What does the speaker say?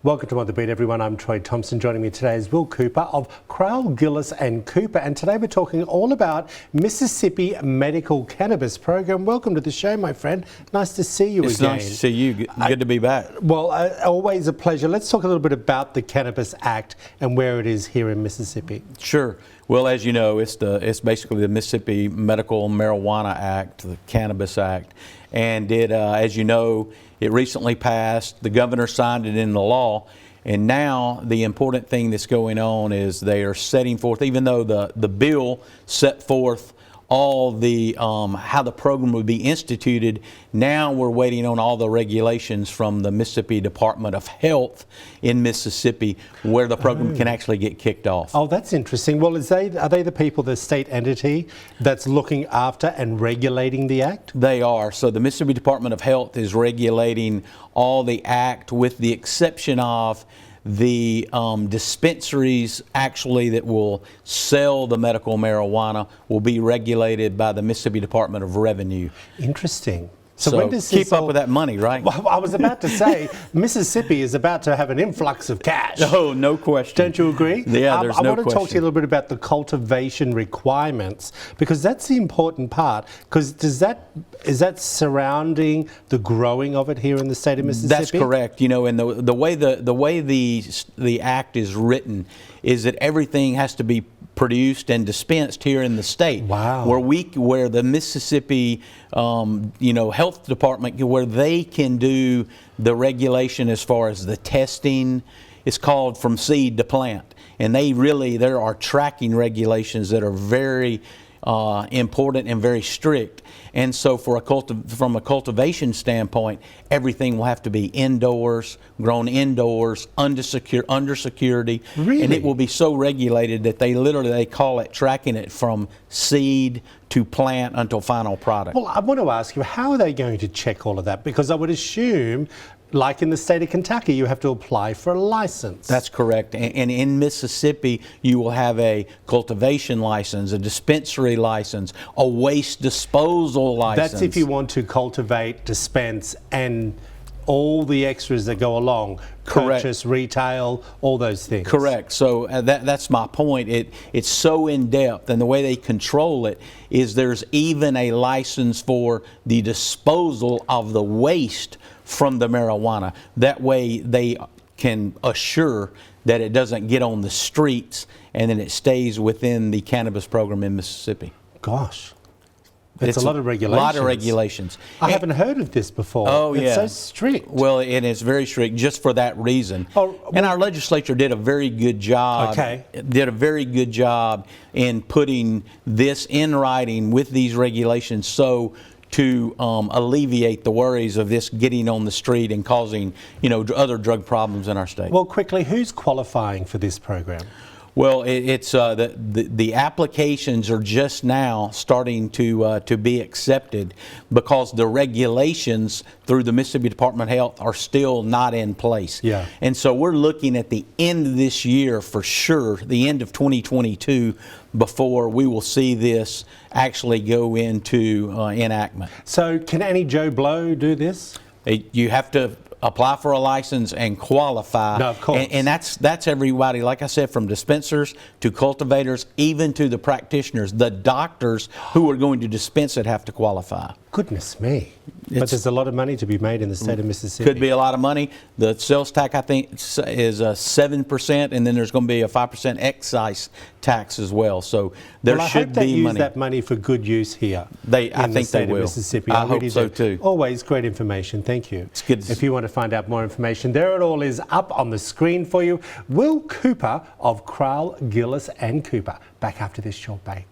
Welcome to On The Beat, everyone. I'm Troy Thompson. Joining me today is Will Cooper of Crowell Gillis and Cooper. And today we're talking all about Mississippi Medical Cannabis Program. Welcome to the show, my friend. Nice to see you again. It's nice to see you. Good to be back. Well, always a pleasure. Let's talk a little bit about the Cannabis Act and where it is here in Mississippi. Sure. Well, as you know, it's basically the Mississippi Medical Marijuana Act, the Cannabis Act. And it, as you know, it recently passed. The governor signed it into law. And now the important thing that's going on is they are setting forth, even though the bill set forth all the how the program would be instituted, now we're waiting on all the regulations from the Mississippi Department of Health in Mississippi where the program can actually get kicked off. Oh, that's interesting. Well, are they the people, the state entity that's looking after and regulating the act? They are. So the Mississippi Department of Health is regulating all the act with the exception of the dispensaries actually that will sell the medical marijuana will be regulated by the Mississippi Department of Revenue. Interesting. So when does keep up with that money, right? Well, I was about to say, Mississippi is about to have an influx of cash. Oh, no question. Don't you agree? Yeah, there's no question. I want to talk to you a little bit about the cultivation requirements, because that's the important part. Because is that surrounding the growing of it here in the state of Mississippi? That's correct. You know, and the way the act is written is that everything has to be produced and dispensed here in the state. Wow. Where the Mississippi Health Department, where they can do the regulation as far as the testing, it's called from seed to plant. And there are tracking regulations that are very important and very strict. And so from a cultivation standpoint, everything will have to be indoors, grown indoors, under security. Really? And it will be so regulated that they call it tracking it from seed to plant until final product. Well, I want to ask you, how are they going to check all of that? Because I would assume, like in the state of Kentucky, you have to apply for a license. That's correct. And in Mississippi, you will have a cultivation license, a dispensary license, a waste disposal license. That's if you want to cultivate, dispense, and all the extras that go along. Correct. Purchase, retail, all those things. Correct. So that's my point. It's so in depth, and the way they control it is there's even a license for the disposal of the waste from the marijuana. That way they can assure that it doesn't get on the streets and then it stays within the cannabis program in Mississippi. Gosh. It's a lot of regulations. A lot of regulations. I haven't heard of this before. Oh, yeah. It's so strict. Well, and it's very strict just for that reason. And our legislature did a very good job. Okay. Did a very good job in putting this in writing with these regulations to alleviate the worries of this getting on the street and causing, other drug problems in our state. Well, quickly, who's qualifying for this program? Well, it's the applications are just now starting to be accepted because the regulations through the Mississippi Department of Health are still not in place. Yeah. And so we're looking at the end of this year for sure, the end of 2022, before we will see this actually go into enactment. So can any Joe Blow do this? You have to apply for a license and qualify. No, of course. And that's everybody, like I said, from dispensers to cultivators, even to the practitioners. The doctors who are going to dispense it have to qualify. Goodness me. But there's a lot of money to be made in the state of Mississippi. Could be a lot of money. The sales tax, I think, is 7%, and then there's going to be a 5% excise tax as well. So there should be money. I hope they use that money for good use here in the state of Mississippi. I hope so too. Always great information. Thank you. It's good. If you want to find out more information, there it all is up on the screen for you. Will Cooper of Crowell, Gillis and Cooper. Back after this short break.